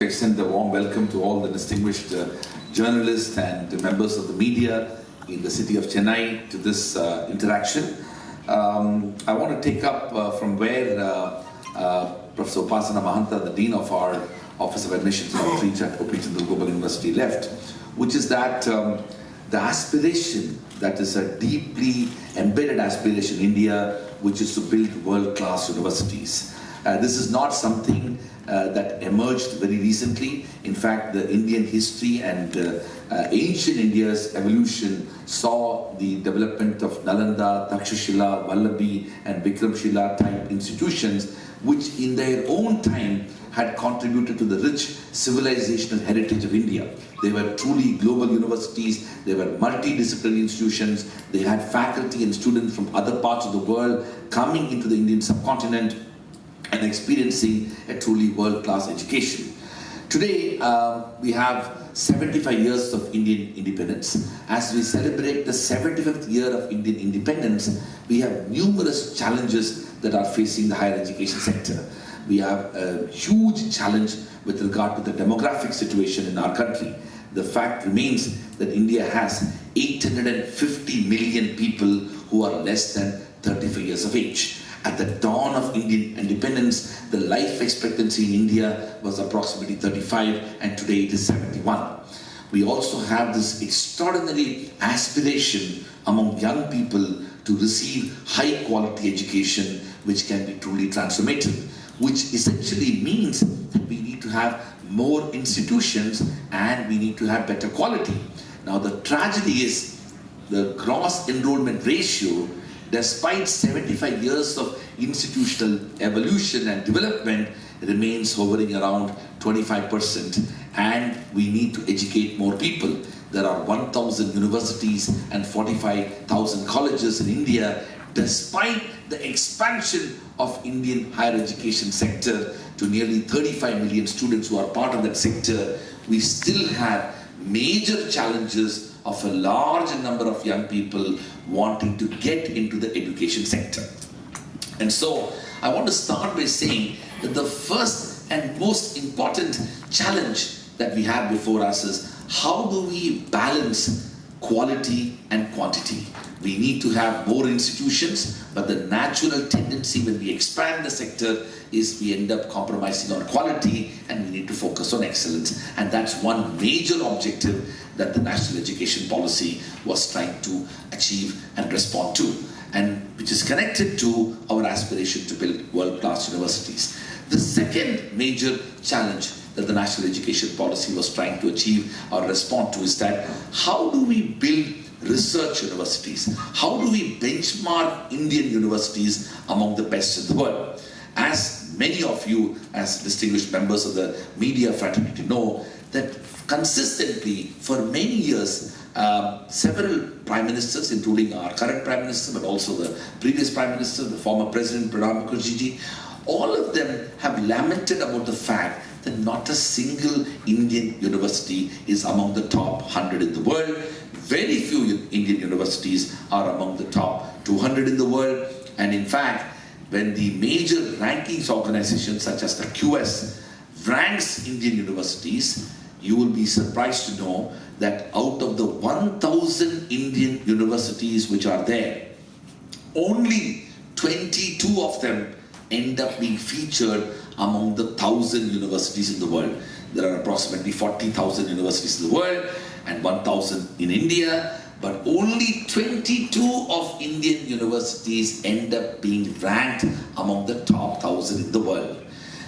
Extend a warm welcome to all the distinguished journalists and members of the media in the city of Chennai to this interaction. I want to take up from where Professor Upasana Mahanta, the Dean of our Office of Admissions and Outreach at Opichandra Global University left, which is that the aspiration that is a deeply embedded aspiration in India, which is to build world-class universities. This is not something that emerged very recently. In fact, the Indian history and ancient India's evolution saw the development of Nalanda, Takshashila, Vallabhi and Vikramshila type institutions, which in their own time had contributed to the rich civilizational heritage of India. They were truly global universities, they were multidisciplinary institutions, they had faculty and students from other parts of the world coming into the Indian subcontinent and experiencing a truly world-class education. Today, we have 75 years of Indian independence. As we celebrate the 75th year of Indian independence, we have numerous challenges that are facing the higher education sector. We have a huge challenge with regard to the demographic situation in our country. The fact remains that India has 850 million people who are less than 35 years of age. At the dawn of Indian independence, the life expectancy in India was approximately 35, and today it is 71. We also have this extraordinary aspiration among young people to receive high quality education, which can be truly transformative, which essentially means that we need to have more institutions and we need to have better quality. Now the tragedy is the gross enrollment ratio, despite 75 years of institutional evolution and development, remains hovering around 25%, and we need to educate more people. There are 1,000 universities and 45,000 colleges in India. Despite the expansion of Indian higher education sector to nearly 35 million students who are part of that sector, we still have major challenges of a large number of young people wanting to get into the education sector. And so I want to start by saying that the first and most important challenge that we have before us is how do we balance quality and quantity? We need to have more institutions, but the natural tendency when we expand the sector is we end up compromising on quality and we need to focus on excellence. And that's one major objective that the national education policy was trying to achieve and respond to, and which is connected to our aspiration to build world-class universities. The second major challenge that the national education policy was trying to achieve or respond to is that how do we build research universities? How do we benchmark Indian universities among the best in the world? As many of you, as distinguished members of the media fraternity know, that consistently for many years, several prime ministers, including our current prime minister, but also the previous prime minister, the former president Pranab Mukherjee, all of them have lamented about the fact that not a single Indian university is among the top 100 in the world. Very few Indian universities are among the top 200 in the world. And in fact, when the major rankings organizations such as the QS ranks Indian universities, you will be surprised to know that out of the 1,000 Indian universities which are there, only 22 of them end up being featured among the 1,000 universities in the world. There are approximately 40,000 universities in the world and 1,000 in India, but only 22 of Indian universities end up being ranked among the top 1,000 in the world.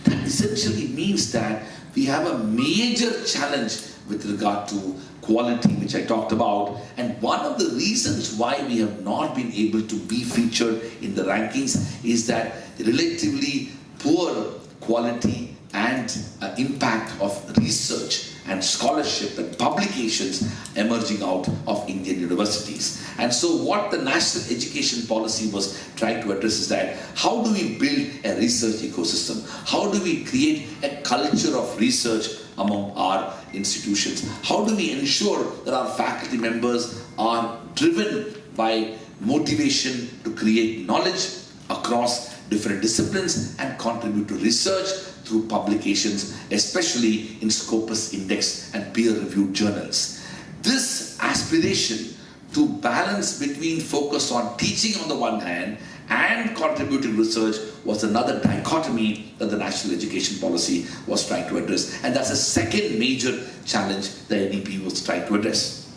That essentially means that we have a major challenge with regard to quality, which I talked about, and one of the reasons why we have not been able to be featured in the rankings is that relatively poor quality and impact of research and scholarship and publications emerging out of Indian universities. And so what the national education policy was trying to address is that how do we build a research ecosystem? How do we create a culture of research among our institutions? How do we ensure that our faculty members are driven by motivation to create knowledge across different disciplines and contribute to research through publications, especially in Scopus Index and peer-reviewed journals. This aspiration to balance between focus on teaching on the one hand and contributing research was another dichotomy that the national education policy was trying to address. And that's the second major challenge the NEP was trying to address.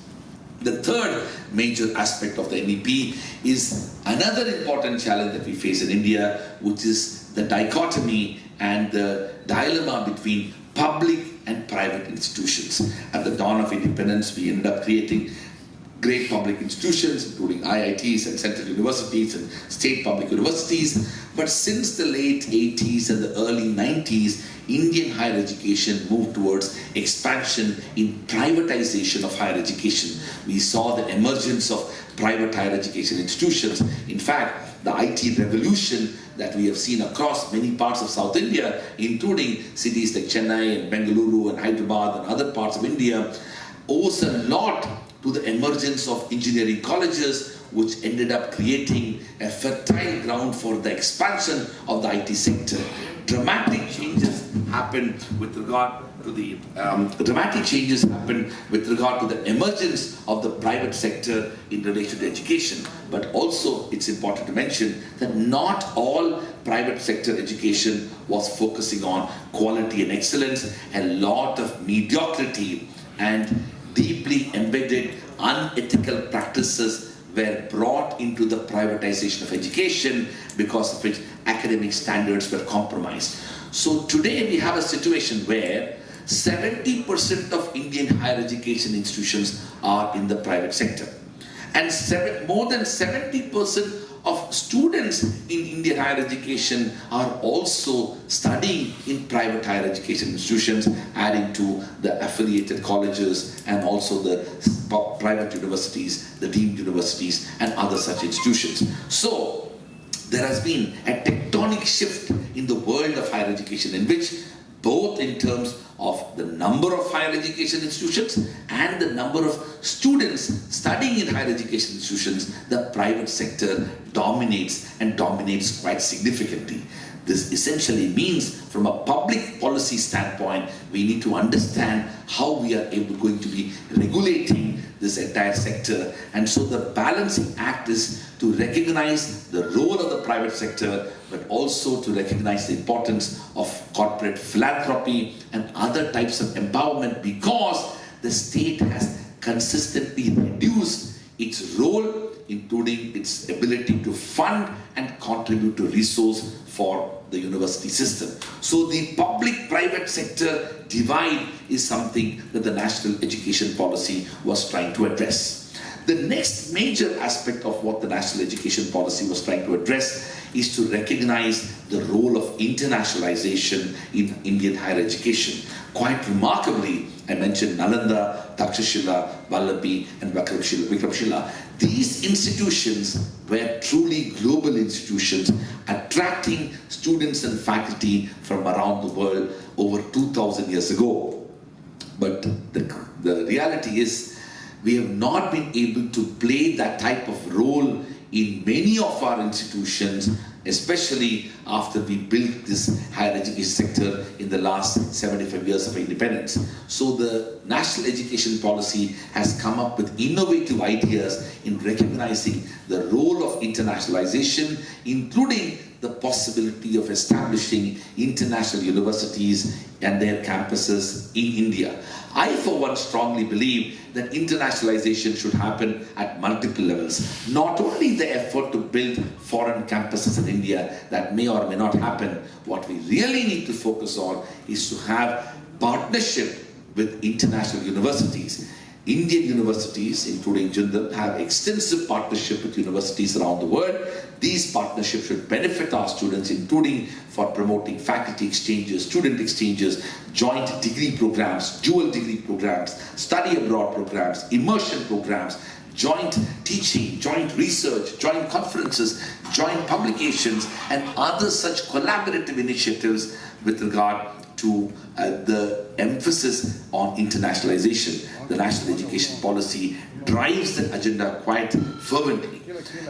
The third major aspect of the NEP is another important challenge that we face in India, which is the dichotomy and the dilemma between public and private institutions. At the dawn of independence, we ended up creating great public institutions, including IITs and central universities and state public universities. But since the late 80s and the early 90s, Indian higher education moved towards expansion in privatization of higher education. We saw the emergence of private higher education institutions. In fact, the IT revolution that we have seen across many parts of South India, including cities like Chennai and Bengaluru and Hyderabad and other parts of India, owes a lot to the emergence of engineering colleges, which ended up creating a fertile ground for the expansion of the IT sector. Dramatic changes happened with regard to the emergence of the private sector in relation to education. But also, it's important to mention that not all private sector education was focusing on quality and excellence. A lot of mediocrity and deeply embedded unethical practices were brought into the privatization of education, because of which academic standards were compromised. So today we have a situation where 70% of Indian higher education institutions are in the private sector. And more than 70% of students in Indian higher education are also studying in private higher education institutions, adding to the affiliated colleges and also the private universities, the deemed universities, and other such institutions. So there has been a tectonic shift in the world of higher education, in which both in terms of the number of higher education institutions and the number of students studying in higher education institutions, the private sector dominates, and dominates quite significantly. This essentially means, from a public policy standpoint, we need to understand how we are going to be regulating this entire sector. And so the balancing act is to recognize the role of the private sector, but also to recognize the importance of corporate philanthropy and other types of empowerment, because the state has consistently reduced its role, including its ability to fund and contribute to resource for the university system. So the public-private sector divide is something that the national education policy was trying to address. The next major aspect of what the national education policy was trying to address is to recognize the role of internationalization in Indian higher education. Quite remarkably, I mentioned Nalanda, Takshashila, Vallabhi, and Vikramshila. These institutions were truly global institutions, attracting students and faculty from around the world over 2,000 years ago. But the reality is, we have not been able to play that type of role in many of our institutions, especially after we built this higher education sector in the last 75 years of independence. So the national education policy has come up with innovative ideas in recognizing the role of internationalization, including the possibility of establishing international universities and their campuses in India. I, for one, strongly believe that internationalization should happen at multiple levels. Not only the effort to build foreign campuses in India, that may or may not happen. What we really need to focus on is to have partnership with international universities. Indian universities, including Jindal, have extensive partnership with universities around the world. These partnerships should benefit our students, including for promoting faculty exchanges, student exchanges, joint degree programs, dual degree programs, study abroad programs, immersion programs, joint teaching, joint research, joint conferences, joint publications, and other such collaborative initiatives with regard to the emphasis on internationalization. The national education policy drives the agenda quite fervently.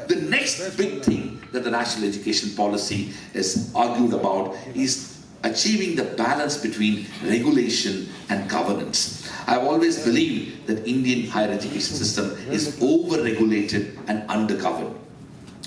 The next big thing that the national education policy is argued about is achieving the balance between regulation and governance. I've always believed that Indian higher education system is over-regulated and under-governed.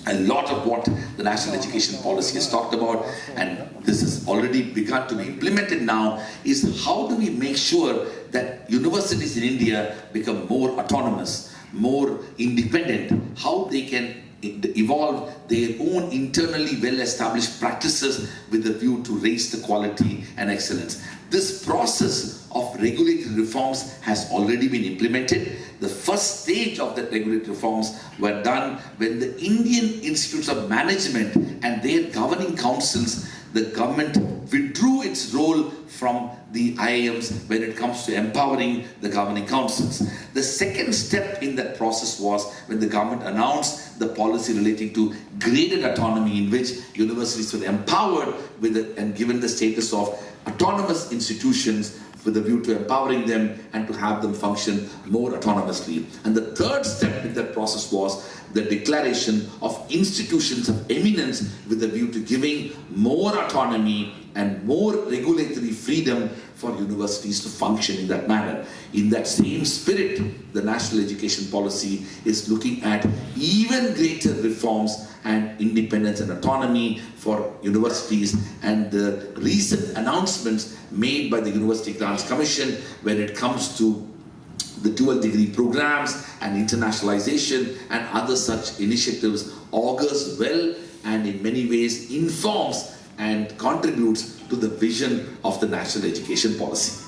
A lot of what the national education policy has talked about, and this has already begun to be implemented now, is how do we make sure that universities in India become more autonomous, more independent, how they can evolve their own internally well-established practices with a view to raise the quality and excellence. This process of regulatory reforms has already been implemented. The first stage of that regulatory reforms were done when the Indian Institutes of Management and their governing councils, the government withdrew its role from the IIMs when it comes to empowering the governing councils. The second step in that process was when the government announced the policy relating to graded autonomy, in which universities were empowered with and given the status of autonomous institutions with a view to empowering them and to have them function more autonomously. And the third step in that process was the declaration of institutions of eminence with a view to giving more autonomy and more regulatory freedom for universities to function in that manner. In that same spirit, the national education policy is looking at even greater reforms and independence and autonomy for universities, and the recent announcements made by the University Grants Commission when it comes to the dual degree programs and internationalization and other such initiatives augurs well and in many ways informs and contributes to the vision of the national education policy.